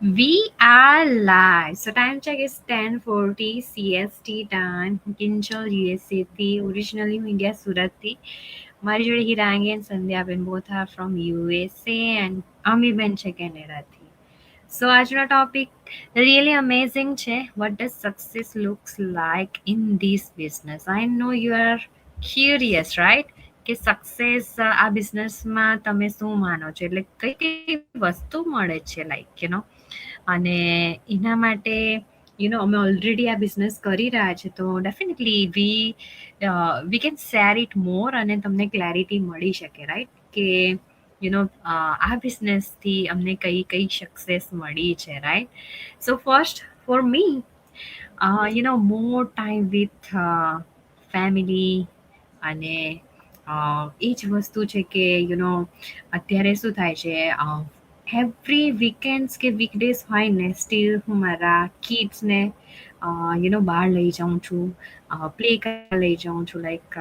We are live. So time check is 10:40 CST time. કિંચલ USA થી originally હું India Surat થી. મારી જોડે હિરાંગી and સંધ્યાબેન both are from USA and Amiben છે કેનેડા થી. So આજનો topic really amazing છે. What does success looks like in this business? I know you are curious, right? કે સક્સેસ આ બિઝનેસમાં તમે શું માનો છો, એટલે કઈ કઈ વસ્તુ મળે છે, અને એના માટે અમે ઓલરેડી આ બિઝનેસ કરી રહ્યા છે, તો definitely we can share it મોર અને તમને ક્લેરિટી મળી શકે, રાઈટ, કે આ બિઝનેસથી અમને કઈ કઈ સક્સેસ મળી છે, right. So first for me more time with family, અને એ જ વસ્તુ છે કે અત્યારે શું થાય છે, એવરી વીકેન્ડ્સ કે વીકડેઝ હોય ને, સ્ટીલ હું મારા કિડ્સને બહાર લઈ જાઉં છું, પ્લે કરવા લઈ જાઉં છું, લાઈક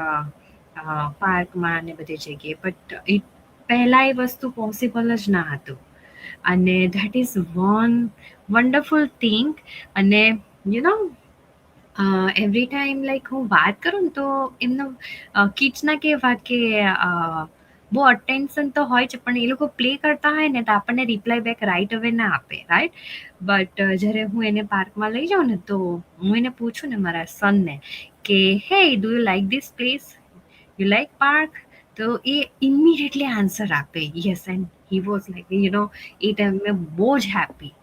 પાર્કમાં ને બધી જગ્યાએ. બટ પહેલાં એ વસ્તુ પોસિબલ જ ના હતું, અને that is one wonderful thing. અને એવરી ટાઈમ લાઈક હું વાત કરું ને, તો એમનો કિડ્સના કેવા કે બહુ અટેન્શન તો હોય છે, પણ એ લોકો પ્લે કરતા હોય ને તો આપણને રિપ્લાય બેક રાઈટ અવે ના આપે, રાઈટ. બટ જ્યારે હું એને પાર્કમાં લઈ જાઉં ને, તો હું એને પૂછું ને, મારા સનને, કે hey, do you like this place, you like park, તો એ ઇમિડિયેટલી આન્સર આપે yes, and he was like a ટાઈમે બહુ જ હેપી.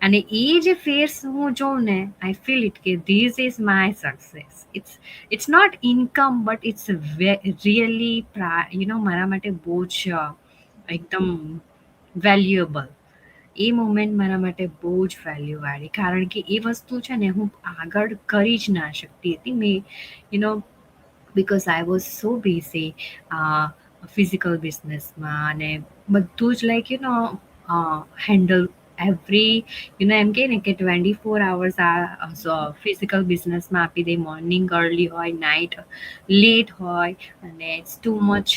અને એ જે ફેસ હું જોઉં ને, આઈ ફીલ ઇટ કે this is my success. It's not income, but it's really મારા માટે બહુ જ એકદમ વેલ્યુએબલ. એ મોમેન્ટ મારા માટે બહુ જ વેલ્યુવાળી, કારણ કે એ વસ્તુ છે ને, હું આગળ કરી જ ના શકતી હતી. મેં because I was so busy physical બિઝનેસમાં, અને બધું જ લાઈક હેન્ડલ એવરી એમ કહે ને કે 24 hours આ ફિઝિકલ બિઝનેસમાં આપી દે. મોર્નિંગ અર્લી હોય, નાઇટ લેટ હોય, અને ઇટ્સ ટુ મચ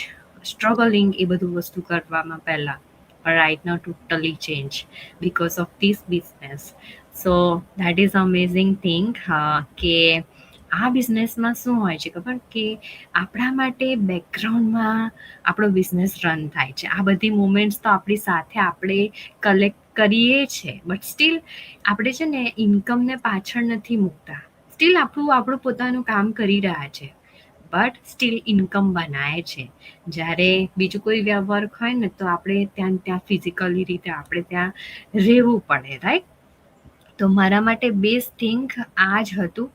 સ્ટ્રગલિંગ એ બધું વસ્તુ કરવામાં પહેલાં. Right now totally change because of this business. So that is amazing thing. કે આ બિઝનેસમાં શું હોય છે ખબર, કે આપણા માટે બેકગ્રાઉન્ડમાં આપણો બિઝનેસ રન થાય છે. આ બધી મુમેન્ટ્સ તો આપણી સાથે આપણે કલેક્ટ કરીએ છીએ, બટ સ્ટીલ આપણે છે ને ઇન્કમને પાછળ નથી મૂકતા. સ્ટીલ આપણું પોતાનું કામ કરી રહ્યા છે, બટ સ્ટીલ ઇન્કમ બનાવે છે. જ્યારે બીજું કોઈ વર્ક હોય ને, તો આપણે ત્યાં ફિઝિકલી રીતે આપણે ત્યાં રહેવું પડે, રાઈટ. તો મારા માટે બેસ્ટ થિંગ આ જ હતું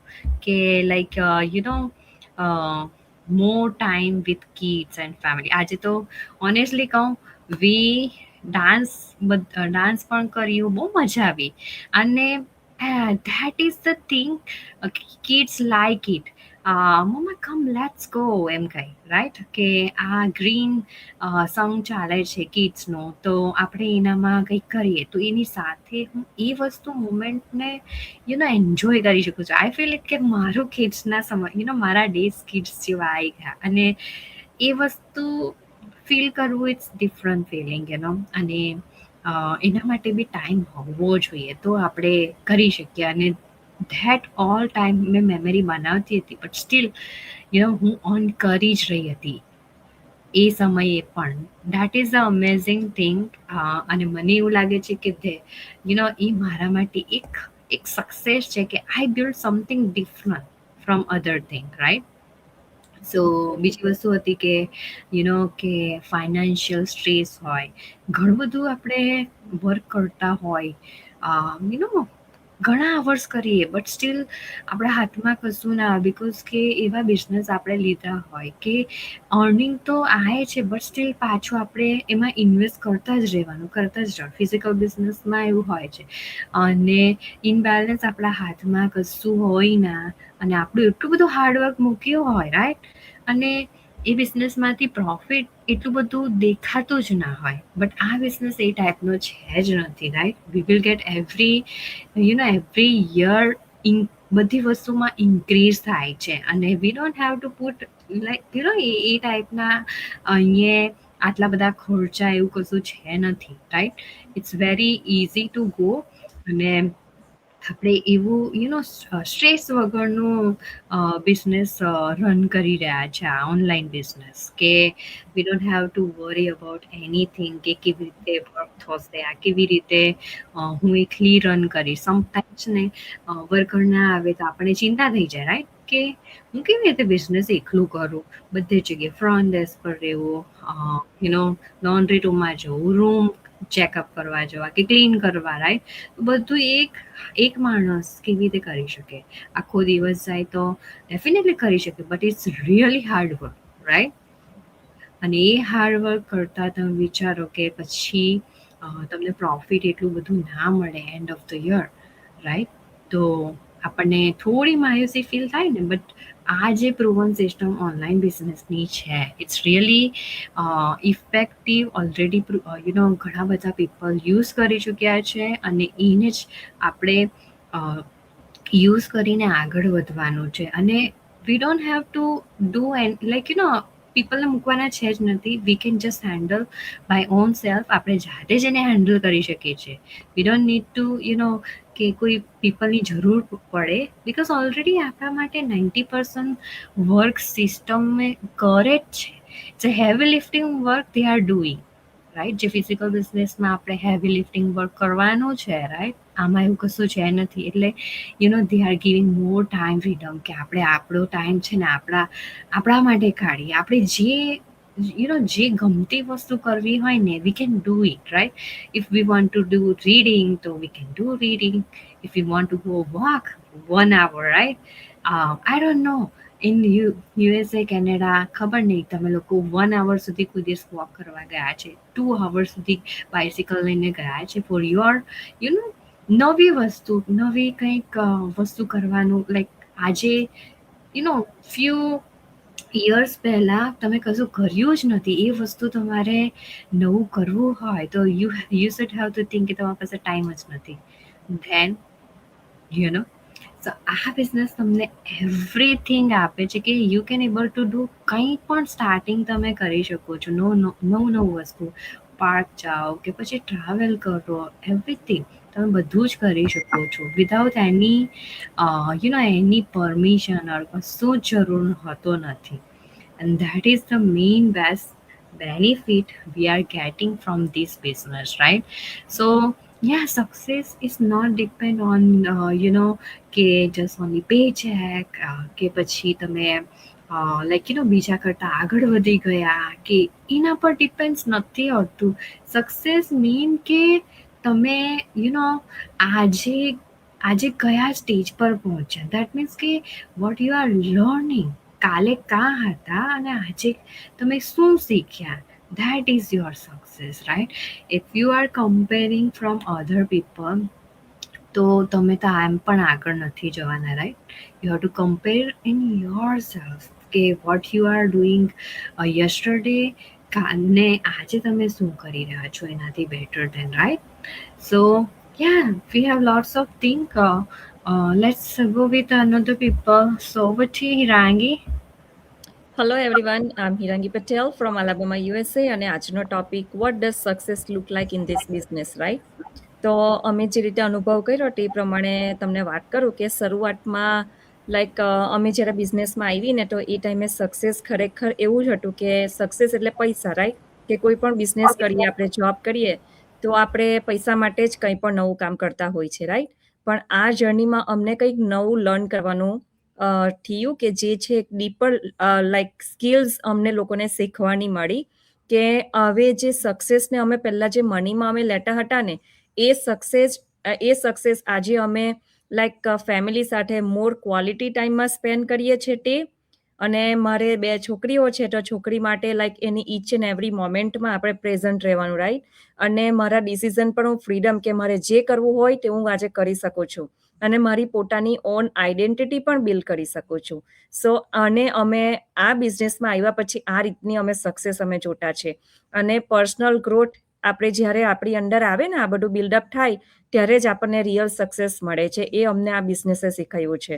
કે like more time with kids and family. આજે તો ઓનેસ્ટલી કહું, વી ડાન્સ પણ કર્યું, બહુ મજા આવી. અને that is the thing, kids like it. Mamma come let's go, એમ કહી, રાઈટ, કે આ ગ્રીન સોંગ ચાલે છે કિડ્સનો, તો આપણે એનામાં કંઈક કરીએ, તો એની સાથે હું એ વસ્તુ મુમેન્ટને એન્જોય કરી શકું છું. આઈ ફીલ ઇટ કે મારું કિડ્સના સમય મારા ડેઝ કિડ્સ જેવા આવી ગયા, અને એ વસ્તુ ફીલ કરવું, ઇટ્સ ડિફરન્ટ ફિલિંગ. અને એના માટે બી ટાઈમ હોવો જોઈએ, તો આપણે કરી શકીએ. અને ધેટ ઓલ ટાઈમ મેં મેમરી બનાવતી હતી, બટ સ્ટીલ હું ઓન કરી જ રહી હતી એ સમયે પણ. That is a amazing thing. અને મને એવું લાગે છે કે એ મારા માટે એક સક્સેસ છે, કે I build something different from other thing, right. So બીજી વસ્તુ હતી કે કે ફાઇનાન્શિયલ સ્ટ્રેસ હોય, ઘણું બધું આપણે વર્ક કરતા હોય, ઘણા અવર્સ કરીએ, બટ સ્ટીલ આપણા હાથમાં કશું ના આવે, બિકોઝ કે એવા બિઝનેસ આપણે લીધા હોય કે અર્નિંગ તો આવે છે, બટ સ્ટીલ પાછું આપણે એમાં ઇન્વેસ્ટ કરતા જ રહેવાનું, કરતા જ રહેવાનું. ફિઝિકલ બિઝનેસમાં એવું હોય છે. અને ઇનબેલેન્સ આપણા હાથમાં કશું હોય ના, અને આપણું એટલું બધું હાર્ડવર્ક મૂક્યું હોય, રાઈટ. અને એ બિઝનેસમાંથી પ્રોફિટ એટલું બધું દેખાતું જ ના હોય. બટ આ બિઝનેસ એ ટાઈપનો છે જ નથી, right. We will get every year બધી વસ્તુમાં ઇન્ક્રીઝ થાય છે, અને we don't have to put like a ટાઈપના અહીંયા આટલા બધા ખર્ચા એવું કશું છે નથી, right. It's very easy to go. અને આપણે એવું સ્ટ્રેસ વગરનું બિઝનેસ રન કરી રહ્યા છે, આ ઓનલાઈન બિઝનેસ, કે વી don't have two worry about anything કે કેવી રીતે વર્ક થશે, આ કેવી રીતે હું એકલી રન કરીશ. સમટાઈમ્સ ને વર્કર ના આવે તો આપણને ચિંતા થઈ જાય, રાઈટ, કે હું કેવી રીતે બિઝનેસ એકલું કરું, બધી જગ્યાએ ફ્રન્ટ ડેસ્ક પર રહેવું, લોન્ડ્રી રૂમમાં જવું, રૂમ ચેકઅપ કરવા જવા કે ક્લીન કરવા, રાઈટ. બધું એક માણસ કેવી રીતે કરી શકે? આખો દિવસ જાય તો ડેફિનેટલી કરી શકે, but it's really hard work, right. અને એ હાર્ડવર્ક કરતા તમે વિચારો કે પછી તમને પ્રોફિટ એટલું બધું ના મળે end of the year, right. તો આપણને થોડી માયુસી ફીલ થાય ને, બટ આ જે પ્રૂવન સિસ્ટમ ઓનલાઈન બિઝનેસની છે, ઇટ્સ રિયલી ઇફેક્ટિવ. ઓલરેડી ઘણા બધા પીપલ યુઝ કરી ચૂક્યા છે, અને એને જ આપણે યુઝ કરીને આગળ વધવાનું છે. અને we don't have to do and પીપલને મૂકવાના છે જ નથી. We can just handle by own self. આપણે જાતે જ એને હેન્ડલ કરી શકીએ છીએ. વી ડોન્ટ નીડ ટુ કે કોઈ પીપલની જરૂર પડે, બિકોઝ ઓલરેડી આપણા માટે 90% વર્ક સિસ્ટમ કરે જ છે. જે heavy lifting work they are doing, right. જે ફિઝિકલ બિઝનેસમાં આપણે હેવી લિફ્ટિંગ વર્ક કરવાનું છે, રાઈટ. આમાં એવું કશું છે નથી. એટલે they are giving more time freedom, કે આપણે આપણો ટાઈમ છે ને આપણા માટે કાઢીએ. આપણે જે ગમતી વસ્તુ કરવી હોય ને, we can do it, right. If we want to do reading, તો we can do reading. If you want to go walk 1 hour, right. I don't know, in USA, Canada, ખબર નહીં તમે લોકો 1 hour સુધી કોઈ દિવસ વોક કરવા ગયા છે, 2 hour સુધી બાઇસિકલ લઈને ગયા છે ફોર યોર યુ નો નવી વસ્તુ, નવી કંઈક વસ્તુ કરવાનું. લાઈક આજે ફ્યુ યર્સ પહેલા તમે કશું કર્યું જ નથી, એ વસ્તુ તમારે નવું કરવું હોય તો you should have to think કે તમારી પાસે ટાઈમ જ નથી. ધેન યુ નો સો આ બિઝનેસ તમને એવરીથિંગ આપે છે, કે you can able to do કંઈ પણ સ્ટાર્ટિંગ તમે કરી શકો છો. નવું વસ્તુ, પાર્ક જાઓ કે પછી ટ્રાવેલ કરો, એવરીથિંગ તમે બધું જ કરી શકો છો વિધાઉટ એની પરમિશન ઓર કશું જ જરૂર હોતો નથી. And that is the main best benefit we are getting from this business, right? So yeah, success is not depend on કે just only paycheck, કે પછી તમે બીજા કરતા આગળ વધી ગયા, કે એના પર ડિપેન્ડ નથી હોતું. સક્સેસ મીન કે તમે આજે કયા સ્ટેજ પર પહોંચ્યા, દેટ મીન્સ કે વોટ યુ આર લર્નિંગ. કાલે કાં હતા અને આજે તમે શું શીખ્યા, that is your success, right? If you are comparing from other people, તો તમે તો આમ પણ આગળ નથી જવાના, right. You have to compare in yourself, કે what you are doing yesterday, કાલને આજે તમે શું કરી રહ્યા છો એનાથી better than, right. So yeah, we have lots of things. Let's go with another people. So over to you, Hirangi. Hello everyone, I'm Hirangi Patel from Alabama, USA અને આજનો topic what does success look like in this business, right? તો અમે જે રીતે અનુભવ કર્યો તે પ્રમાણે તમને વાત કરું કે શરૂઆતમાં અમે જ્યારે બિઝનેસમાં આવી ને તો એ ટાઈમે સક્સેસ ખરેખર એવું જ હતું કે સક્સેસ એટલે પૈસા, રાઈટ? કે કોઈ પણ બિઝનેસ કરીએ, આપણે જોબ કરીએ તો આપણે પૈસા માટે જ કંઈ પણ નવું કામ કરતા હોય છે, રાઈટ? પણ આ જર્નીમાં અમને કંઈક નવું લર્ન કરવાનું થયું, કે જે છે એક ડીપર સ્કિલ્સ અમને લોકોને શીખવાની મળી, કે હવે જે સક્સેસને અમે પહેલા જે મનીમાં અમે લેતા હતા ને, એ સક્સેસ આજે અમે ફેમિલી સાથે મોર ક્વોલિટી ટાઈમમાં સ્પેન્ડ કરીએ છીએ તે. અને મારે 2 છોકરીઓ છે તો છોકરી માટે એની ઈચ એન્ડ એવરી મોમેન્ટમાં આપણે પ્રેઝન્ટ રહેવાનું, રાઈટ? અને મારા ડિસિઝન પણ હું ફ્રીડમ, કે મારે જે કરવું હોય તે હું આજે કરી શકું છું, અને મારી પોતાની ઓન આઈડેન્ટિટી પણ બિલ્ડ કરી શકું છું. સો અને અમે આ બિઝનેસમાં આવ્યા પછી આ રીતની અમે સક્સેસ અમે જોતા છે. અને પર્સનલ ગ્રોથ આપણે જ્યારે આપણી અંદર આવે ને, આ બધું બિલ્ડઅપ થાય ત્યારે જ આપણને રિયલ સક્સેસ મળે છે. એ અમને આ બિઝનેસે શીખવ્યું છે.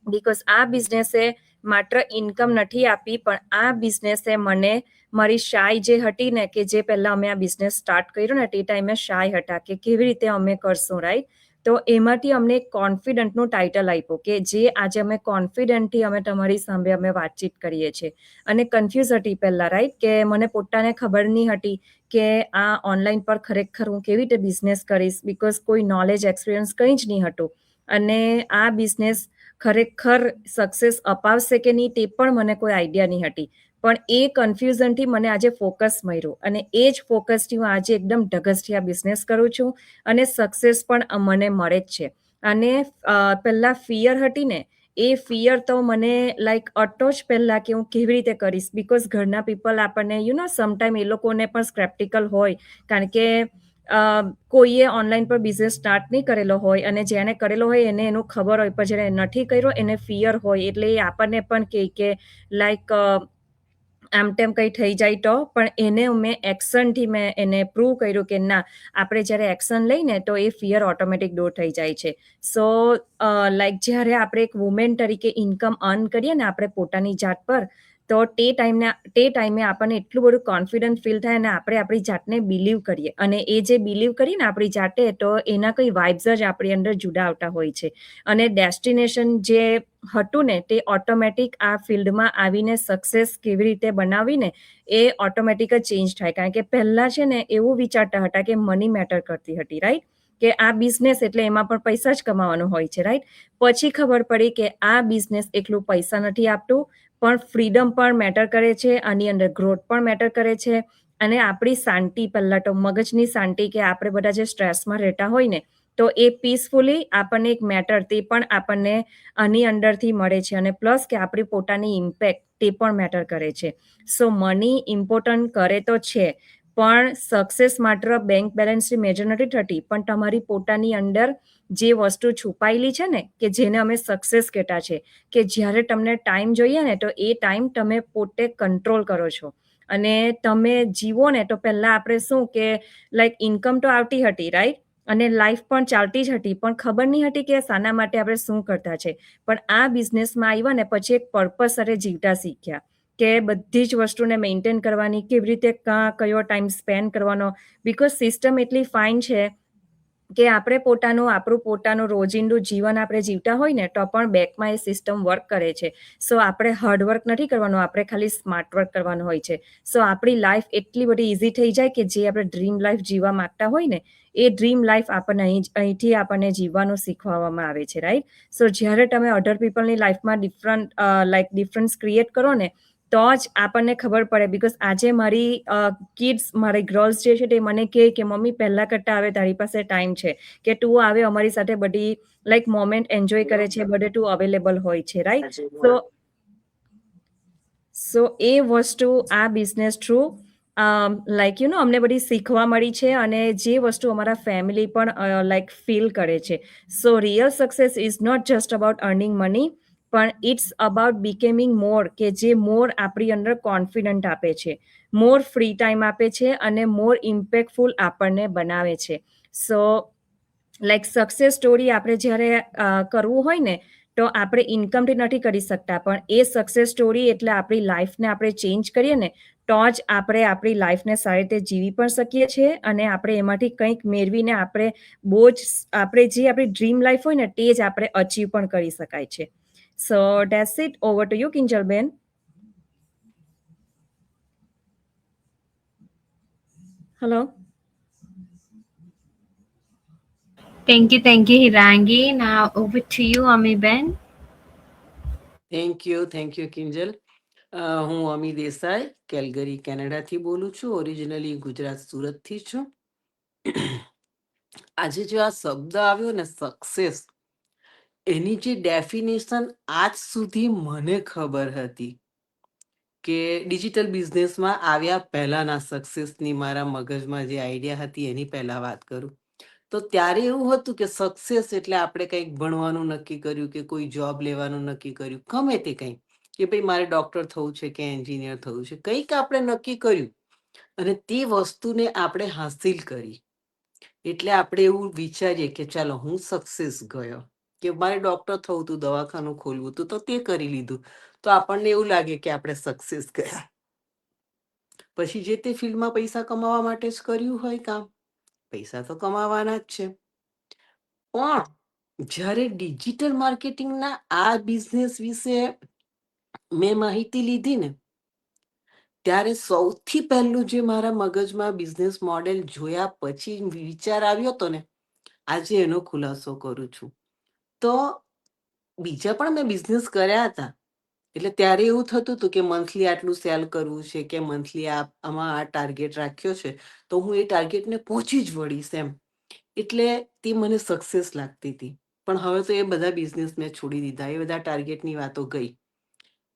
બિકોઝ આ બિઝનેસે માત્ર ઇન્કમ નથી આપી, પણ આ બિઝનેસે મને મારી શાય જે હતી ને, કે જે પહેલા અમે આ બિઝનેસ સ્ટાર્ટ કર્યો ને તે ટાઈમે શાય હતા કે કેવી રીતે અમે કરશું, રાઈટ? તો એમાંથી અમને એક કોન્ફિડન્ટનું ટાઇટલ આપ્યું કે જે આજે અમે કોન્ફિડન્ટથી અમે તમારી સામે અમે વાતચીત કરીએ છીએ. અને કન્ફ્યુઝ હતી પહેલાં, રાઈટ, કે મને પોતાને ખબર નહીં હતી કે આ ઓનલાઈન પર ખરેખર હું કેવી રીતે બિઝનેસ કરીશ, બિકોઝ કોઈ નોલેજ એક્સપિરિયન્સ કંઈ જ નહીં હતું. અને આ બિઝનેસ ખરેખર સક્સેસ અપાવશે કે નહીં તે પણ મને કોઈ આઈડિયા નહીં હતી. પણ એ કન્ફ્યુઝનથી મને આજે ફોકસ મળ્યું અને એ જ ફોકસથી હું આજે એકદમ ઢગસથી આ બિઝનેસ કરું છું અને સક્સેસ પણ મને મળે જ છે. અને પહેલાં ફિયર હતી ને, એ ફિયર તો મને લાઈક હતો જ પહેલાં કે હું કેવી રીતે કરીશ, બિકોઝ ઘરના પીપલ આપણને સમટાઈમ એ લોકોને પણ સ્કેપ્ટિકલ હોય, કારણ કે કોઈએ ઓનલાઈન પર બિઝનેસ સ્ટાર્ટ નહીં કરેલો હોય અને જેણે કરેલો હોય એને એનું ખબર હોય, પણ જેણે નથી કર્યો એને ફિયર હોય, એટલે એ આપણને પણ કહે કે લાઈક આમ તેમ કંઈ થઈ જાય તો. પણ એને મેં એક્શનથી મેં એને પ્રૂવ કર્યું કે ના, આપણે જ્યારે એક્શન લઈને તો એ ફિયર ઓટોમેટિક દૂર થઈ જાય છે. સો લાઈક જ્યારે આપણે એક વુમેન તરીકે ઇન્કમ અર્ન કરીએ ને આપણે પોતાની જાત પર, તો તે ટાઈમે આપણને એટલું બધું કોન્ફિડન્સ ફીલ થાય અને આપણે આપણી જાતને બિલીવ કરીએ, અને એ જે બિલીવ કરીએ ને આપણી જાતે, તો એના કંઈ વાઇબ્સ જ આપણી અંદર જુદા આવતા હોય છે. અને ડેસ્ટિનેશન જે હતું ને તે ઓટોમેટિક આ ફિલ્ડમાં આવીને સક્સેસ કેવી રીતે બનાવીને એ ઓટોમેટિક જ ચેન્જ થાય. કારણ કે પહેલાં છે ને એવું વિચારતા હતા કે મની મેટર કરતી હતી, રાઈટ, કે આ બિઝનેસ એટલે એમાં પણ પૈસા જ કમાવાનો હોય છે, રાઈટ. પછી ખબર પડી કે આ બિઝનેસ એટલું પૈસા નથી આપતું, પણ ફ્રીડમ પણ મેટર કરે છે, આની અંદર ગ્રોથ પણ મેટર કરે છે, અને આપણી શાંતિ, પહેલાં તો મગજની શાંતિ, કે આપણે બધા જે સ્ટ્રેસમાં રહેતા હોય ને, તો એ પીસફુલી આપણને એક મેટર તે પણ આપણને આની અંદરથી મળે છે. અને પ્લસ કે આપણી પોતાની ઇમ્પેક્ટ તે પણ મેટર કરે છે. સો મની ઇમ્પોર્ટન્ટ કરે તો છે, પણ સક્સેસ માત્ર બેંક બેલેન્સથી મેજર નથી થતી, પણ તમારી પોતાની અંદર જે વસ્તુ છુપાયેલી છે ને, કે જેને અમે સક્સેસ કહેતા છે, કે જ્યારે તમને ટાઈમ જોઈએ ને તો એ ટાઈમ તમે પોતે કંટ્રોલ કરો છો. અને તમે જીવો ને, તો પહેલાં આપણે શું કે લાઈક ઇન્કમ તો આવતી હતી, રાઈટ, અને લાઈફ પણ ચાલતી જ હતી, પણ ખબર નહીં હતી કે શાના માટે આપણે શું કરતા છે. પણ આ બિઝનેસમાં આવ્યા ને પછી એક પર્પસ સાથે જીવતા શીખ્યા, કે બધી જ વસ્તુને મેન્ટેન કરવાની, કેવી રીતે કયો ટાઈમ સ્પેન્ડ કરવાનો, બિકોઝ સિસ્ટમ એટલી ફાઇન છે કે આપણે આપણું પોતાનું રોજિંદુ જીવન આપણે જીવતા હોય ને તો પણ બેકમાં એ સિસ્ટમ વર્ક કરે છે. સો આપણે હાર્ડવર્ક નથી કરવાનું, આપણે ખાલી સ્માર્ટ વર્ક કરવાનું હોય છે. સો આપણી લાઈફ એટલી બધી ઇઝી થઈ જાય કે જે આપણે ડ્રીમ લાઈફ જીવવા માંગતા હોય ને, એ ડ્રીમ લાઈફ આપણને અહીંથી આપણને જીવવાનું શીખવવામાં આવે છે, રાઈટ. સો જ્યારે તમે અધર પીપલની લાઈફમાં ડિફરન્સ ક્રિએટ કરો ને, તો જ આપણને ખબર પડે. બિકોઝ આજે મારી કિડ્સ, મારી ગર્લ્સ જે છે તે મને કહે કે મમ્મી પહેલાં કરતાં હવે તારી પાસે ટાઈમ છે, કે તું આવે અમારી સાથે બધી લાઈક મોમેન્ટ એન્જોય કરે છે, બધે તું અવેલેબલ હોય છે, રાઈટ. સો એ વસ્તુ આ બિઝનેસ થ્રુ અમને બધી શીખવા મળી છે, અને જે વસ્તુ અમારા ફેમિલી પણ લાઈક ફીલ કરે છે. So real success is not just about earning money, પણ ઇટ્સ અબાઉટ બિકેમિંગ મોર, કે જે મોર આપણી અંદર કોન્ફિડન્ટ આપે છે, મોર ફ્રી ટાઈમ આપે છે, અને મોર ઇમ્પેક્ટફુલ આપણને બનાવે છે. સો લાઈક સક્સેસ સ્ટોરી આપણે જ્યારે કરવું હોય ને, તો આપણે ઇન્કમથી નથી કરી શકતા, પણ એ સક્સેસ સ્ટોરી એટલે આપણી લાઈફને આપણે ચેન્જ કરીએ ને, તો જ આપણે આપણી લાઈફને સારી રીતે જીવી પણ શકીએ છીએ, અને આપણે એમાંથી કંઈક મેળવીને આપણે જે આપણી ડ્રીમ લાઈફ હોય ને તે જ આપણે અચીવ પણ કરી શકાય છે. So that's it. Over to you, કિંજલબેન. Hello. Thank you, Hirangi. Now over to you, Amiben. Thank you Kinjal. હું અમી દેસાઈ કેલગરી કેનેડાથી બોલું છું. ઓરિજિનલી ગુજરાત સુરતથી છું. આજે જો આ શબ્દ આવ્યો ને સક્સેસ, એની જે ડેફિનેશન આજ સુધી મને ખબર હતી કે ડિજિટલ બિઝનેસમાં આવ્યા પહેલાના સક્સેસની મારા મગજમાં જે આઈડિયા હતી એની પહેલા વાત કરું તો ત્યારે એવું હતું કે સક્સેસ એટલે આપણે કંઈક ભણવાનું નક્કી કર્યું, કે કોઈ જોબ લેવાનું નક્કી કર્યું, ગમે તે કંઈ, કે ભાઈ મારે ડોક્ટર થવું છે કે એન્જિનિયર થવું છે, કંઈક આપણે નક્કી કર્યું અને તે વસ્તુને આપણે હાસિલ કરી એટલે આપણે એવું વિચારીએ કે ચાલો હું સક્સેસ ગયો, કે મારે ડોક્ટર થવું હતું, દવાખાનું ખોલવું હતું, તો તે કરી લીધું, તો આપણને એવું લાગે કે આપણે સક્સેસ ગયા. પછી જે તે ફિલ્ડમાં પૈસા કમાવા માટે જ કર્યું હોય કામ, પૈસા તો કમાવાના જ છે. પણ જ્યારે ડિજિટલ માર્કેટિંગના આ બિઝનેસ વિશે મેં માહિતી લીધી ને, ત્યારે સૌથી પહેલું જે મારા મગજમાં બિઝનેસ મોડેલ જોયા પછી વિચાર આવ્યો હતો ને, આજે એનો ખુલાસો કરું છું. તો બીજા પણ મેં બિઝનેસ કર્યા હતા, એટલે ત્યારે એવું થતું હતું કે મંથલી આટલું સેલ કરવું છે, કે મંથલી આમાં આ ટાર્ગેટ રાખ્યો છે, તો હું એ ટાર્ગેટને પહોંચી જ વળીશ એમ. એટલે તે મને સક્સેસ લાગતી હતી. પણ હવે તો એ બધા બિઝનેસ મેં છોડી દીધા, એ બધા ટાર્ગેટની વાતો ગઈ.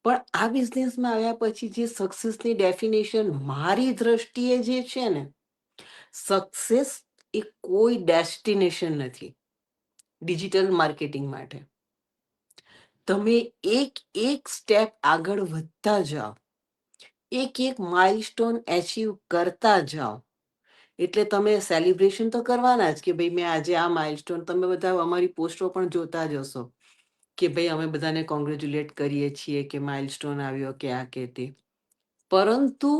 પણ આ બિઝનેસમાં આવ્યા પછી જે સક્સેસની ડેફિનેશન મારી દ્રષ્ટિએ જે છે ને, સક્સેસ એ કોઈ ડેસ્ટિનેશન નથી ડિજિટલ માર્કેટિંગ માટે. તમે એક એક સ્ટેપ આગળ વધતા જાઓ, એક એક માઇલસ્ટોન એચીવ કરતા જાઓ. એટલે તમે સેલિબ્રેશન તો કરવાના જ કે ભાઈ મેં આજે આ માઇલસ્ટોન, તમે બધા અમારી પોસ્ટો પણ જોતા જ હશો કે ભાઈ અમે બધાને કોંગ્રેચ્યુલેટ કરીએ છીએ કે માઇલસ્ટોન આવ્યો કે આ કે તે. પરંતુ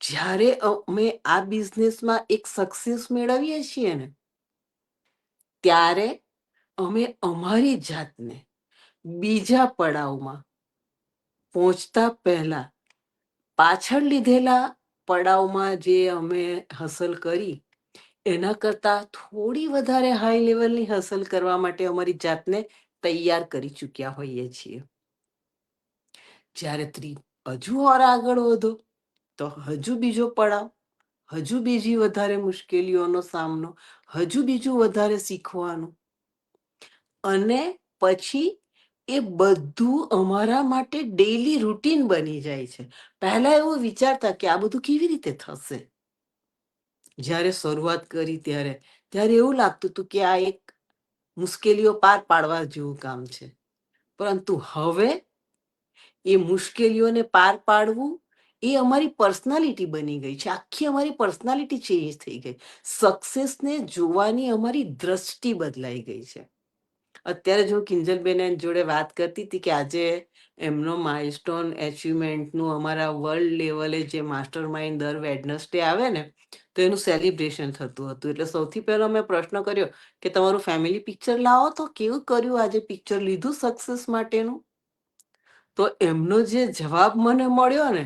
જ્યારે અમે આ બિઝનેસમાં એક સક્સેસ મેળવીએ છીએ ને, ત્યારે અમે અમારી જાતને બીજા પડાવમાં પહોંચતા પહેલા પાછળ લીધેલા પડાવમાં જે અમે હાંસલ કરી એના કરતા થોડી વધારે હાઈ લેવલની હાંસલ કરવા માટે અમારી જાતને તૈયાર કરી ચૂક્યા હોઈએ છીએ. જ્યારે હજુ ઓર આગળ વધો તો હજુ બીજો પડાવ, હજુ બીજી વધારે મુશ્કેલીઓનો સામનો, હજુ બીજું વધારે શીખવાનું, અને પછી એ બધું અમારા માટે ડેઈલી રૂટીન બની જાય છે. પહેલા એવું વિચારતા કે આ બધું કેવી રીતે થશે. જ્યારે શરૂઆત કરી ત્યારે એવું લાગતું હતું કે આ એક મુશ્કેલીઓ પાર પાડવા જેવું કામ છે. પરંતુ હવે એ મુશ્કેલીઓને પાર પાડવું એ અમારી પર્સનાલિટી બની ગઈ છે. આખી અમારી પર્સનાલિટી ચેન્જ થઈ ગઈ. સક્સેસને જોવાની અમારી દ્રષ્ટિ બદલાઈ ગઈ છે. અત્યારે જો કિંજલબેન જોડે વાત કરતી હતી કે આજે એમનો માઇલસ્ટોન એચિવમેન્ટનું અમારા વર્લ્ડ લેવલે જે માસ્ટર માઇન્ડ દર વેડનસડે આવે ને, તો એનું સેલિબ્રેશન થતું હતું. એટલે સૌથી પહેલો મેં પ્રશ્ન કર્યો કે તમારું ફેમિલી પિક્ચર લાવો તો કેવું કર્યું આજે પિક્ચર લીધું સક્સેસ માટેનું. તો એમનો જે જવાબ મને મળ્યો ને,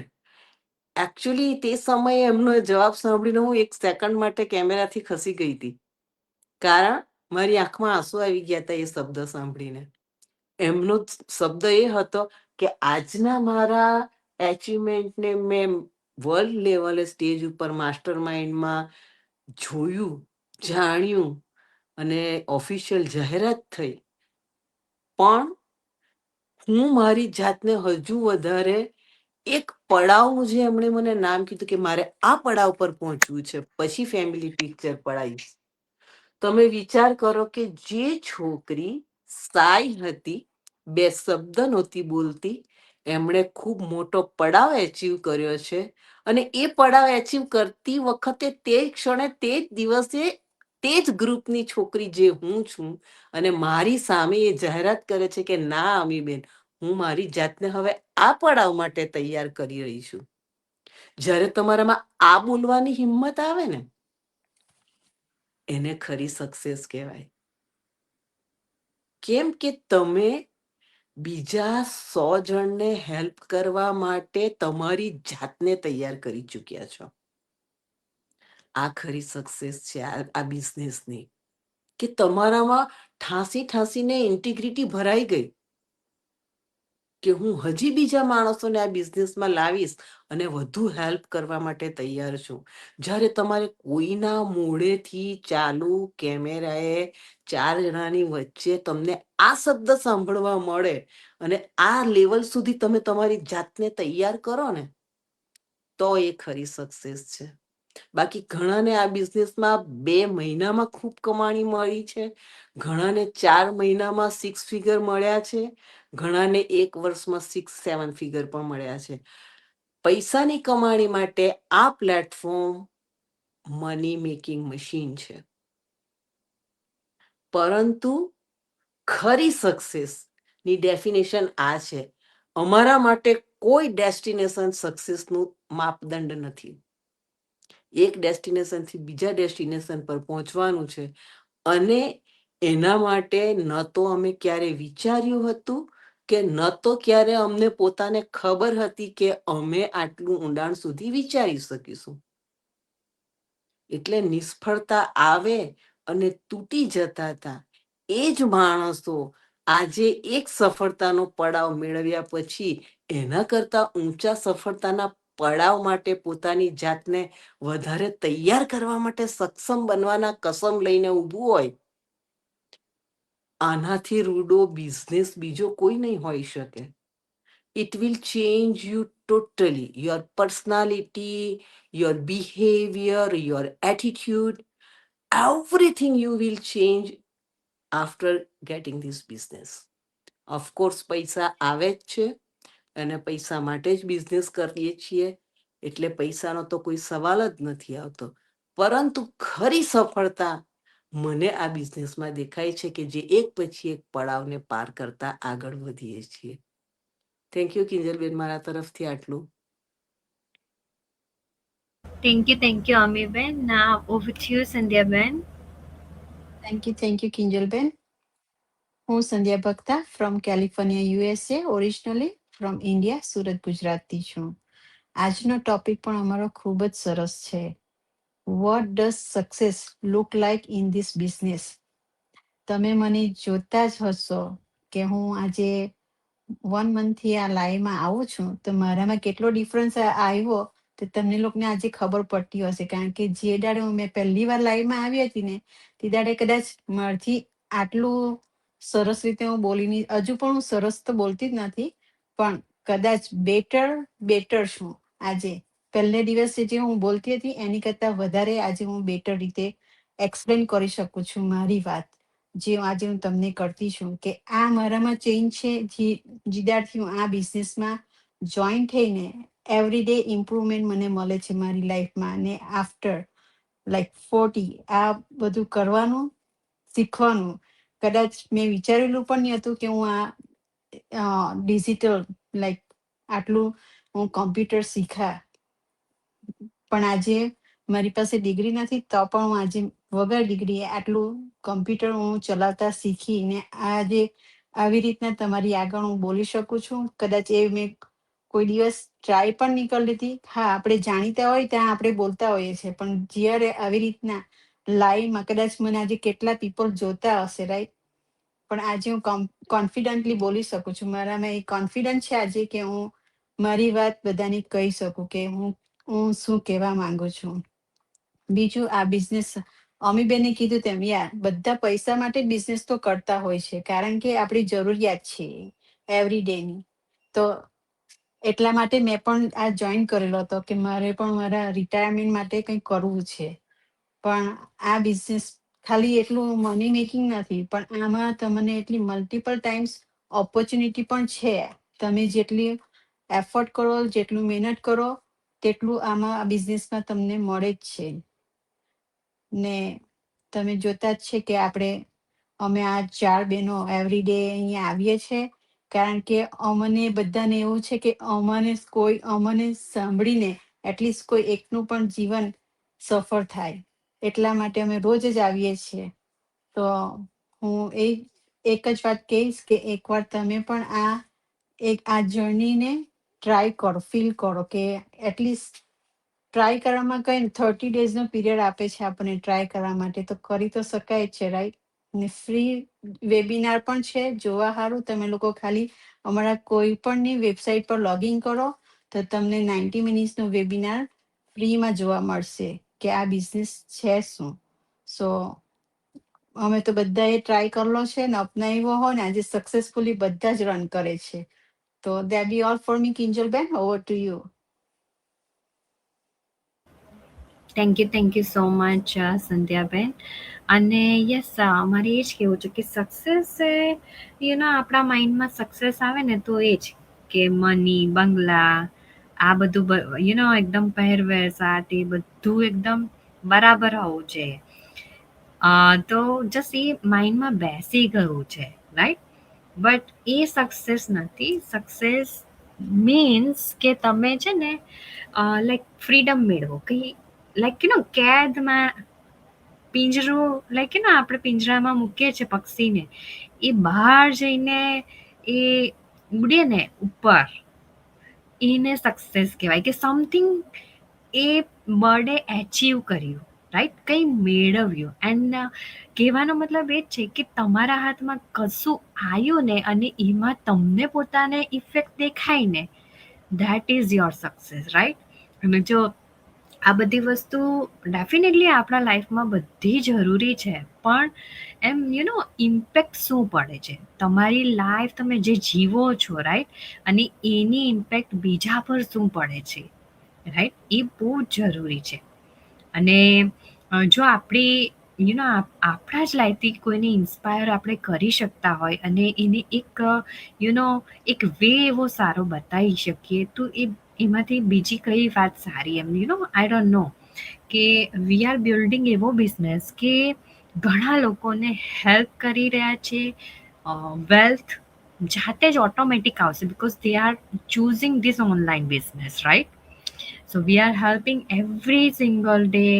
એકચ્યુઅલી તે સમયે એમનો જવાબ સાંભળીને હું એક સેકન્ડ માટે કેમેરાથી ખસી ગઈ હતી. કારણ મારી આંખમાં આંસુ આવી ગયા હતા એ શબ્દ સાંભળીને. એમનો શબ્દ એ હતો કે આજના મારા એચિવમેન્ટને મેં વર્લ્ડ લેવલે સ્ટેજ ઉપર માસ્ટર માઇન્ડમાં જોયું, જાણ્યું અને ઓફિશિયલ જાહેરાત થઈ. પણ હું મારી જાતને હજુ વધારે એક પડાવનું જે એમણે મને નામ કીધું કે મારે આ પડાવ પર પહોંચવું છે, પછી ફેમિલી પિક્ચર પડાવીશ. તમે વિચાર કરો કે જે છોકરી સાઈ હતી, બે શબ્દ નહોતી બોલતી, એમણે ખૂબ મોટો પડાવ એચીવ કર્યો છે. અને એ પડાવ એચીવ કરતી વખતે તે ક્ષણે તે જ દિવસે તે જ ગ્રુપની છોકરી જે હું છું, અને મારી સામે એ જાહેરાત કરે છે કે ના અમીબેન, હું મારી જાતને હવે આ પડાવ માટે તૈયાર કરી રહી છું. જ્યારે તમારામાં આ બોલવાની હિંમત આવે ને, એને ખરી સક્સેસ કહેવાય. કેમ કે તમે બીજા 100 જણને હેલ્પ કરવા માટે તમારી જાતને તૈયાર કરી ચૂક્યા છો. આ ખરી સક્સેસ છે આ બિઝનેસની, કે તમારામાં ઠાંસીને ઇન્ટિગ્રિટી ભરાઈ ગઈ કે હું હજી બીજા માણસોને આ બિઝનેસમાં લાવીશ અને વધુ હેલ્પ કરવા માટે તૈયાર છું. જ્યારે તમારે કોઈના મોઢેથી ચાલુ કેમેરાએ 4 જણાની વચ્ચે તમને આ શબ્દ સાંભળવા મળે અને આ લેવલ સુધી તમે તમારી જાતને તૈયાર કરો ને, તો એ ખરી સક્સેસ છે. બાકી ઘણાને આ બિઝનેસમાં 2 મહિનામાં ખૂબ કમાણી મળી છે, ઘણાને 4 મહિનામાં 6 ફિગર મળ્યા છે, ઘણાને 1 વર્ષમાં 6-7 ફિગર પણ મળ્યા છે. પૈસાની કમાણી માટે આ પ્લેટફોર્મ મની મેકિંગ મશીન છે. પરંતુ ખરી સક્સેસની ડેફિનેશન આ છે. અમારા માટે કોઈ ડેસ્ટિનેશન સક્સેસનું માપદંડ નથી. એક ડેસ્ટિનેશનથી બીજા ડેસ્ટિનેશન પર પહોંચવાનું છે, અને એના માટે ન તો અમે ક્યારે વિચાર્યું હતું કે ન તો ક્યારે અમને પોતાને ખબર હતી કે અમે આટલું ઊંડાણ સુધી વિચારી શકીશું. એટલે નિષ્ફળતા આવે અને તૂટી જતા હતા એ જ માણસો આજે એક સફળતાનો પડાવ મેળવ્યા પછી એના કરતા ઊંચા સફળતાના પડાવ માટે પોતાની જાતને વધારે તૈયાર કરવા માટે સક્ષમ બનવાના કસમ લઈને ઊભું હોય, આનાથી રૂડો બિઝનેસ બીજો કોઈ નહીં હોઈ શકે. It will change you totally, your personality, your behavior, your attitude, everything you will change after getting this business. Of course, પૈસા આવે જ છે અને પૈસા માટે જ બિઝનેસ કરીએ છીએ, એટલે પૈસાનો તો કોઈ સવાલ જ નથી આવતો. પરંતુ ખરી સફળતા મને આ બિઝનેસમાં દેખાય છે કે જે એક પછી એક પડાવને પાર કરતા આગળ વધીએ છીએ. થેન્ક યુ કિંજલબેન, મારા તરફથી આટલું. Thank you, Amiben. Now over to you, Sandhya-ben. Thank you, કિંજલબેન. હું Sandhya Bhakta from California USA, originally from India, Surat ગુજરાતથી છું. આજનો ટોપિક પણ અમારો ખૂબ જ સરસ છે. What does success look like in this business? તમે મને જોતા જ હશો કે હું આજે 1 મંથથી આ લાઈવમાં આવું છું, તો મારામાં કેટલો ડિફરન્સ આવ્યો તો તમને લોકોને આજે ખબર પડતી હશે. કારણ કે જે દાડે મેં પહેલી વાર લાઈવમાં આવી હતી ને, તે દાડે કદાચ મારથી આટલું સરસ રીતે હું બોલી નહીં, હજુ પણ હું સરસ તો બોલતી જ નથી, પણ કદાચ બેટર છું આજે. પહેલે દિવસે જે હું બોલતી હતી એની કરતા વધારે આજે હું બેટર રીતે એક્સપ્લેન કરી શકું છું મારી વાત, જે આજે હું તમને કરતી છું. કે આ મારામાં ચેન્જ છે, જીદારથી હું આ બિઝનેસમાં જોઈન થઈને એવરી ડે ઇમ્પ્રુવમેન્ટ મને મળે છે મારી લાઈફમાં. અને આફ્ટર લાઈક 40 આ બધું કરવાનું, શીખવાનું, કદાચ મેં વિચારેલું પણ નહીં હતું કે હું આ ડિજિટલ લાઈક આટલું હું કોમ્પ્યુટર શીખા. પણ આજે મારી પાસે ડિગ્રી નથી તો પણ હું આજે વગર ડિગ્રી આટલું કમ્પ્યુટર હું ચલાવતા શીખીને આજે આવી રીતના તમારી આગળ હું બોલી શકું છું. કદાચ એ મેં કોઈ દિવસ ટ્રાય પણ નહીં કરી લીધી. હા, આપણે જાણીતા હોય ત્યાં આપણે બોલતા હોઈએ છીએ, પણ જ્યારે આવી રીતના લાઈવમાં કદાચ મને આજે કેટલા પીપલ જોતા હશે, રાઈટ, પણ આજે હું કોન્ફિડન્ટલી બોલી શકું છું. મારામાં એ કોન્ફિડન્સ છે આજે કે હું મારી વાત બધાને કહી શકું કે હું શું કહેવા માંગુ છું. બીજું, આ બિઝનેસ અમીબેને કીધું તેમ, યાર બધા પૈસા માટે બિઝનેસ તો કરતા હોય છે, કારણ કે આપણી જરૂરિયાત છે એવરી ડે ની. તો એટલા માટે મેં પણ આ જોઈન કરેલો હતો કે મારે પણ મારા રિટાયરમેન્ટ માટે કંઈક કરવું છે. પણ આ બિઝનેસ ખાલી એટલું મની મેકિંગ નથી, પણ આમાં તમને એટલી મલ્ટિપલ ટાઈમ્સ ઓપોર્ચ્યુનિટી પણ છે. તમે જેટલી એફર્ટ કરો, જેટલું મહેનત કરો, તેટલું આમાં આ બિઝનેસમાં તમને મળે જ છે. ને તમે જોતા જ છે કે અમે આ 4 બહેનો એવરી ડે અહીંયા આવીએ છીએ, કારણ કે અમને બધાને એવું છે કે અમને સાંભળીને એટલીસ્ટ કોઈ એકનું પણ જીવન સફળ થાય. એટલા માટે અમે રોજ જ આવીએ છીએ. તો હું એક જ વાત કહીશ કે એકવાર તમે પણ આ જર્નીને ટ્રાય કરો, ફીલ કરો કે એટલીસ્ટ ટ્રાય કરવામાં કઈ 30 ડેઝનો પીરિયડ આપે છે આપણને ટ્રાય કરવા માટે, તો કરી તો શકાય જ છે, રાઈટ. ને ફ્રી વેબિનાર પણ છે જોવા સારું. તમે લોકો ખાલી અમારા કોઈ પણની વેબસાઇટ પર લોગિન કરો તો તમને 90 મિનિટ્સનો વેબિનાર ફ્રીમાં જોવા મળશે કે આ બિઝનેસ છે શું. સો અમે તો બધાએ ટ્રાય કરેલો છે ને અપનાવ્યો હોય ને આજે સક્સેસફુલી બધા જ રન કરે છે. તો that be all for me, Kinjalben. Over to you. Thank you so much, Sandhya-ben. અને યસ, મારે એ જ કહેવું છે કે સક્સેસ એ આપણા માઇન્ડમાં સક્સેસ આવે ને તો એ જ કે મની, બંગલા, આ બધું એકદમ પહેરવેશ, આ તે બધું એકદમ બરાબર હોવું જોઈએ. તો જસ્ટ એ માઇન્ડમાં બેસી ગયું છે, રાઈટ. બટ એ સક્સેસ નથી. સક્સેસ મીન્સ કે તમે છે ને લાઈક ફ્રીડમ મેળવો, કે લાઈક કેદમાં પિંજરું લાઈક ને આપણે પિંજરામાં મૂકીએ છીએ પક્ષીને, એ બહાર જઈને એ ઉડે ને ઉપર, એને સક્સેસ કહેવાય કે સમથિંગ એ બર્ડે એચીવ કર્યું, રાઈટ, કંઈ મેળવ્યું. એન્ડ કહેવાનો મતલબ એ જ છે કે તમારા હાથમાં કશું આવ્યું ને અને એમાં તમને પોતાને ઇફેક્ટ દેખાય ને, that is your success, right. અને જો આ બધી વસ્તુ ડેફિનેટલી આપણા લાઈફમાં બધી જરૂરી છે, પણ એમ ઇમ્પેક્ટ શું પડે છે તમારી લાઈફ, તમે જે જીવો છો, રાઈટ, અને એની ઇમ્પેક્ટ બીજા પર શું પડે છે, રાઈટ, એ બહુ જ જરૂરી છે. અને જો આપણી આપણા જ લાઈફથી કોઈને ઇન્સ્પાયર આપણે કરી શકતા હોય અને એને એક વે એવો સારો બતાવી શકીએ, તો એમાંથી બીજી કઈ વાત સારી, એમ આઈ ડોન્ટ નો, કે વી આર બિલ્ડિંગ એવો બિઝનેસ કે ઘણા લોકોને હેલ્પ કરી રહ્યા છે. વેલ્થ જાતે જ ઓટોમેટિક આવશે, because they are choosing this online business, right? So we are helping every single day,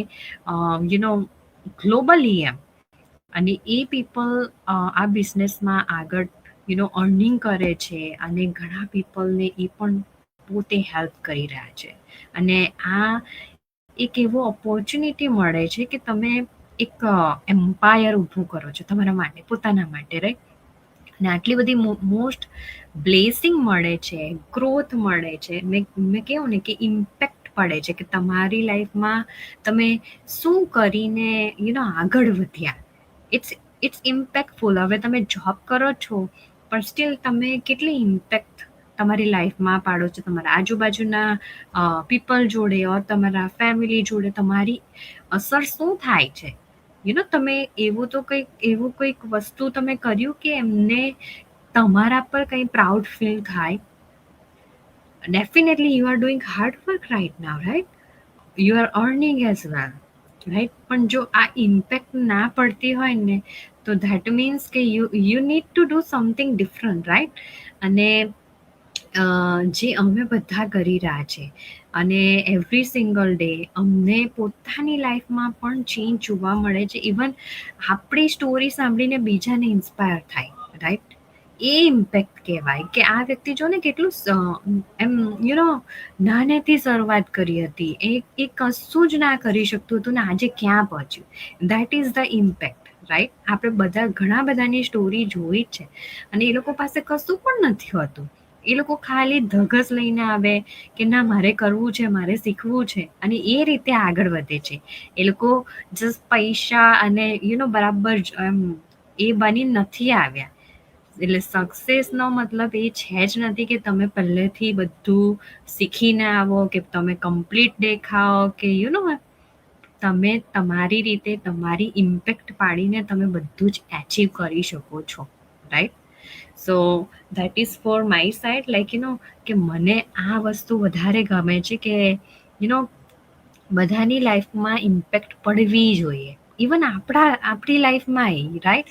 globally એમ. અને એ પીપલ આ બિઝનેસમાં આગળ અર્નિંગ કરે છે, અને ઘણા પીપલને એ પણ પોતે હેલ્પ કરી રહ્યા છે. અને આ એક એવો ઓપોર્ચ્યુનિટી મળે છે કે તમે એક એમ્પાયર ઊભું કરો છો તમારા માટે, પોતાના માટે, રાઈટ. અને આટલી બધી મોસ્ટ બ્લેસિંગ મળે છે, ગ્રોથ મળે છે, મેં કેવું ને કે ઇમ્પેક્ટ પડે છે કે તમારી લાઈફમાં તમે શું કરીને આગળ વધ્યા. It's impactful. હવે તમે જોબ કરો છો, પણ સ્ટીલ તમે કેટલી ઇમ્પેક્ટ તમારી લાઈફમાં પાડો છો, તમારા આજુબાજુના પીપલ જોડે ઓર તમારા ફેમિલી જોડે તમારી અસર શું થાય છે. તમે એવું કોઈક વસ્તુ તમે કર્યું કે એમને તમારા પર કંઈ પ્રાઉડ ફીલ થાય. Definitely you are doing hard work right now, right, you are earning as well, right. પણ જો આ ઇમ્પેક્ટ ના પડતી હોય ને, તો ધેટ મીન્સ કે you need to do something different, right. અને જે અમે બધા કરી રહ્યા છે, અને એવરી સિંગલ ડે અમને પોતાની લાઈફમાં પણ ચેન્જ જોવા મળે છે. ઇવન આપણી સ્ટોરી સાંભળીને બીજાને ઇન્સ્પાયર થાય, રાઈટ. એ ઇમ્પેક્ટ કહેવાય કે આ વ્યક્તિ જો ને કેટલું એમ નાનેથી શરૂઆત કરી હતી, એ કશું જ ના કરી શકતું હતું ને આજે ક્યાં પહોંચ્યું. That is the impact, right. આપણે ઘણા બધાની સ્ટોરી જોઈ જ છે, અને એ લોકો પાસે કશું પણ નથી હોતું. એ લોકો ખાલી ધગસ લઈને આવે કે ના મારે કરવું છે, મારે શીખવું છે, અને એ રીતે આગળ વધે છે. એ લોકો જસ્ટ પૈસા અને બરાબર એમ એ બની નથી આવ્યા. એટલે સક્સેસનો મતલબ એ છે જ નથી કે તમે પહેલેથી બધું શીખીને આવો, કે તમે કમ્પ્લીટ દેખાઓ, કે તમે તમારી રીતે તમારી ઇમ્પેક્ટ પાડીને તમે બધું જ એચીવ કરી શકો છો, right. So that is for my side, like કે મને આ વસ્તુ વધારે ગમે છે કે બધાની લાઈફમાં ઇમ્પેક્ટ પડવી જોઈએ. ઇવન આપણી લાઈફમાં, રાઈટ.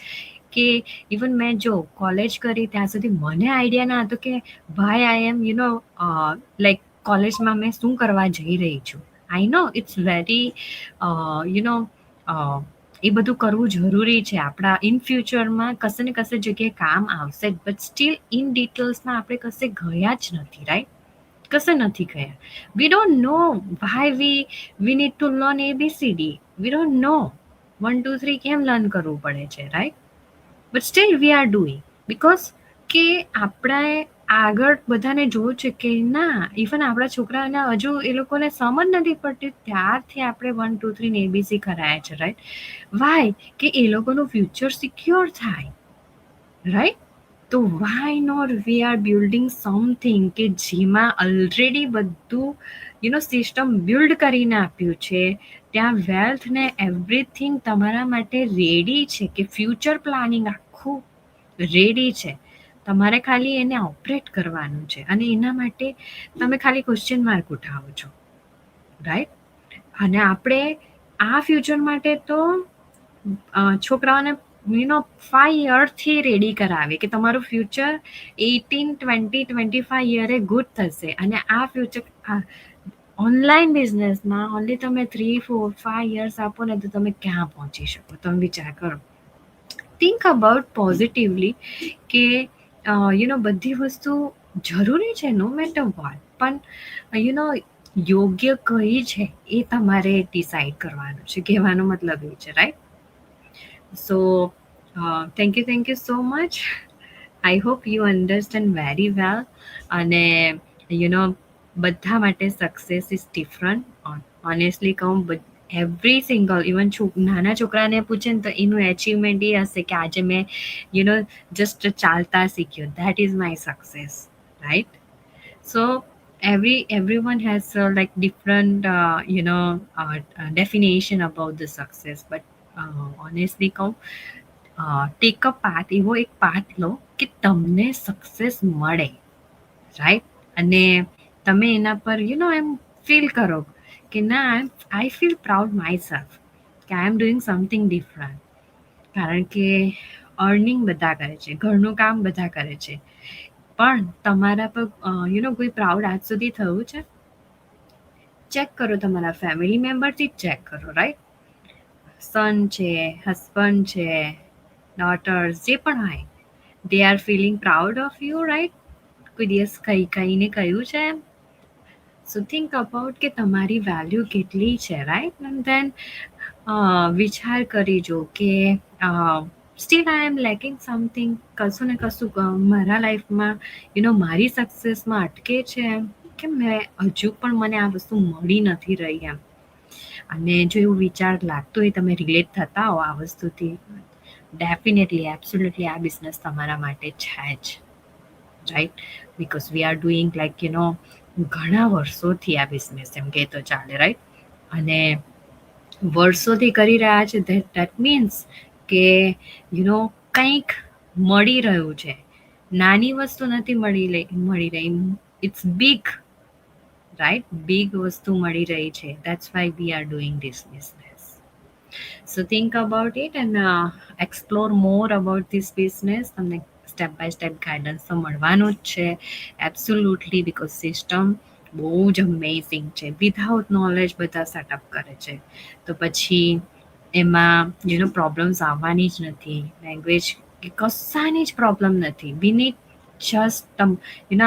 કે ઇવન મેં જો કોલેજ કરી ત્યાં સુધી મને આઈડિયા ના હતો કે ભાઈ આઈ એમ લાઈક કોલેજમાં મેં શું કરવા જઈ રહી છું. આઈ નો ઇટ્સ વેરી એ બધું કરવું જરૂરી છે. આપણા ઇન ફ્યુચરમાં કશે ને કશે જગ્યાએ કામ આવશે, બટ સ્ટીલ ઇન ડિટેલ્સમાં આપણે કશે ગયા જ નથી, રાઈટ. કશે નથી ગયા. We don't know why we need to learn ABCD. We don't know 1 2 3 કેમ લર્ન કરવું પડે છે, right. But still we are doing, because કે આપણે આગળ બધાને જોવું છે કે ના, ઇવન આપણા છોકરાને હજુ એ લોકોને સમજ નથી પડતી, ત્યારથી આપણે 1 2 3 ABC કરાયા છે, રાઈટ. વાય કે એ લોકોનું ફ્યુચર સિક્યોર થાય, રાઈટ. તો why not we are building something કે જેમાં ઓલરેડી બધું સિસ્ટમ બિલ્ડ કરીને આપ્યું છે. ત્યાં વેલ્થ ને એવરીથિંગ તમારા માટે રેડી છે, કે ફ્યુચર પ્લાનિંગ આખું રેડી છે. તમારે ખાલી એને ઓપરેટ કરવાનું છે, અને એના માટે તમે ખાલી ક્વેશ્ચન માર્ક ઉઠાવો છો, રાઈટ. અને આપણે આ ફ્યુચર માટે તો છોકરાઓને 5 યરથી રેડી કરાવે કે તમારું ફ્યુચર 18 20 25 યરે ગુડ થશે. અને આ ફ્યુચર ઓનલાઈન બિઝનેસમાં ઓનલી તમે 3, 4, 5 years આપો ને તો તમે ક્યાં પહોંચી શકો? તમે વિચાર કરો. થિંક અબાઉટ પોઝિટિવલી કે બધી વસ્તુ જરૂરી છે, નો મેટર વોટ, પણ યોગ્ય કઈ છે એ તમારે ડિસાઈડ કરવાનું છે. કહેવાનો મતલબ એ છે, right? So thank you so much. I hope you understand very well. અને બધા માટે સક્સેસ ઇઝ ડિફરન્ટ. ઓનેસ્ટલી કહું, એવરી સિંગલ, ઇવન નાના છોકરાને પૂછે ને તો એનું એચિવમેન્ટ એ હશે કે આજે મેં જસ્ટ ચાલતા શીખ્યું, that is my success, right? So everyone has like different definition about the success, but honestly કહું, ટેક અ પાથ, એવો એક પાથ લો કે તમને સક્સેસ મળે, રાઈટ? અને તમે એના પર એમ ફીલ કરો કે ના, I feel proud my self કે આઈ એમ ડુઈંગ સમથિંગ ડિફરન્ટ. કારણ કે અર્નિંગ બધા કરે છે, ઘરનું કામ બધા કરે છે, પણ તમારા પર કોઈ પ્રાઉડ આજ સુધી થયું છે? ચેક કરો, તમારા ફેમિલી મેમ્બરથી જ ચેક કરો, રાઈટ? સન છે, હસબન્ડ છે, ડોટર્સ, જે પણ હોય, they are feeling proud of you, right? કોઈ દિવસ કહીને કહ્યું છે એમ? સો થિંક અબાઉટ કે તમારી વેલ્યુ કેટલી છે, રાઈટ? એન્ડ ધેન વિચાર કરી જો કે still I am lacking something, કશું ને કશું મારા લાઈફમાં મારી સક્સેસમાં અટકે છે એમ, કે મેં હજુ પણ મને આ વસ્તુ મળી નથી રહી એમ. અને જો એવું વિચાર લાગતો હોય, તમે રિલેટ થતા હો આ વસ્તુથી, ડેફિનેટલી એબ્સોલ્યુટલી આ બિઝનેસ તમારા માટે છે જ, right? Because we are doing like ઘણા વર્ષોથી આ બિઝનેસ, એમ કે તો ચાલે, રાઈટ? અને વર્ષોથી કરી રહ્યા છે, ધેટ મીન્સ કે કંઈક મળી રહ્યું છે. નાની વસ્તુ નથી મળી રહી, ઇટ્સ બિગ, રાઈટ? બિગ વસ્તુ મળી રહી છે. That's why we are doing this business. So think about it and explore more about this business. તમને સ્ટેપ બાય સ્ટેપ ગાઈડન્સ તો મળવાનું જ છે, એબ્સોલ્યુટલી, બિકોઝ સિસ્ટમ બહુ જ અમેઝિંગ છે. વિધાઉટ નોલેજ બધા સેટઅપ કરે છે, તો પછી એમાં પ્રોબ્લેમ્સ આવવાની જ નથી. લેંગ્વેજ કે કશાની જ પ્રોબ્લેમ નથી. વી નીડ જસ્ટ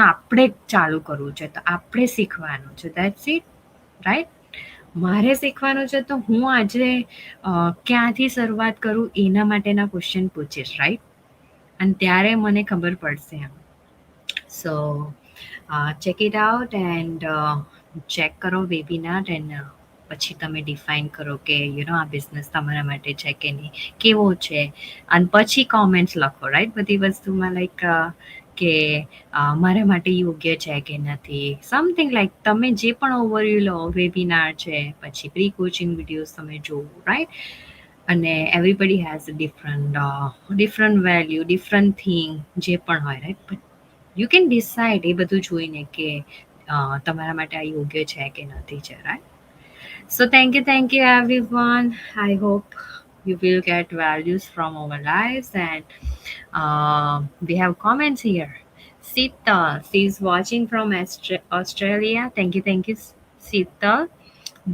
આપણે ચાલુ કરવું છે, તો આપણે શીખવાનું છે, દેટ્સ ઇટ, રાઈટ? મારે શીખવાનું છે, તો હું આજે ક્યાંથી શરૂઆત કરું એના માટેના ક્વેશ્ચન પૂછીશ, રાઈટ? અને ત્યારે મને ખબર પડશે એમ. So check it out and check કરો વેબિનાર, એન્ડ પછી તમે ડિફાઇન કરો કે આ બિઝનેસ તમારા માટે છે કે નહીં, કેવો છે. અને પછી કોમેન્ટ્સ લખો, રાઈટ? બધી વસ્તુમાં લાઈક કે મારા માટે યોગ્ય છે કે નથી, સમથિંગ લાઈક તમે જે પણ ઓવરવ્યુ લો, વેબિનાર છે, પછી પ્રી કોચિંગ વિડીયોઝ તમે જોવો, રાઈટ? અને everybody has a different value, different thing, જે પણ હોય, right? But you can decide એ બધું જોઈને કે તમારા માટે આ યોગ્ય છે કે નથી છે, right? So thank you everyone. I hope you will get values from our lives. And we have comments here. Sita, she's watching from Australia. Thank you, Sita.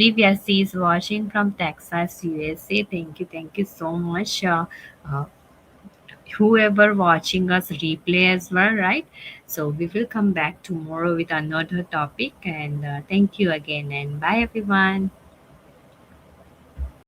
Divya, she's watching from Texas, USA. Thank you so much. Uh, whoever watching us replay as well, right? So we will come back tomorrow with another topic. And thank you again. And bye, everyone.